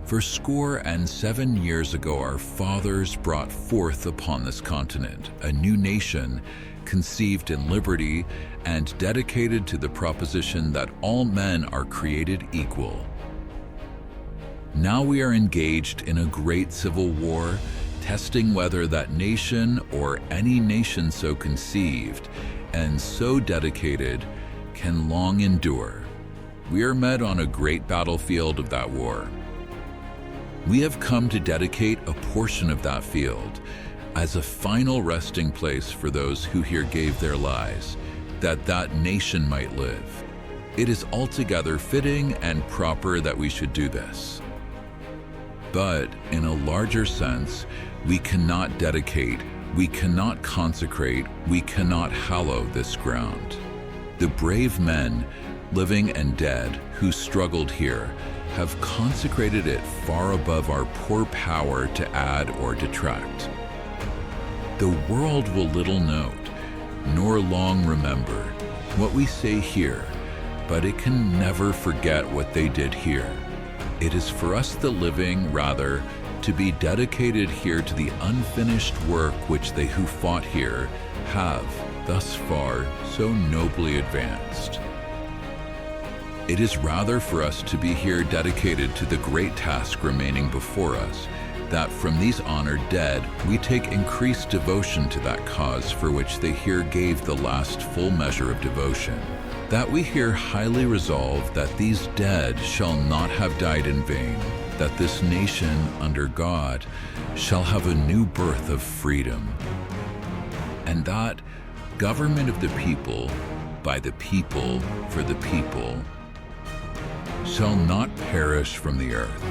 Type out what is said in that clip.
For 70 years ago, our fathers brought forth upon this continent a new nation conceived in liberty and dedicated to the proposition that all men are created equal. Now we are engaged in a great civil war, testing whether that nation or any nation so conceived and so dedicated can long endure. We are met on a great battlefield of that war. We have come to dedicate a portion of that field as a final resting place for those who here gave their lives, that that nation might live. It is altogether fitting and proper that we should do this. But in a larger sense, we cannot dedicate, we cannot consecrate, we cannot hallow this ground. The brave men, living and dead, who struggled here, have consecrated it far above our poor power to add or detract. The world will little note, nor long remember, what we say here, but it can never forget what they did here. It is for us the living, rather, to be dedicated here to the unfinished work which they who fought here have, thus far, so nobly advanced. It is rather for us to be here dedicated to the great task remaining before us, that from these honored dead we take increased devotion to that cause for which they here gave the last full measure of devotion, that we here highly resolve that these dead shall not have died in vain, that this nation under God shall have a new birth of freedom, and that government of the people, by the people, for the people, shall not perish from the earth.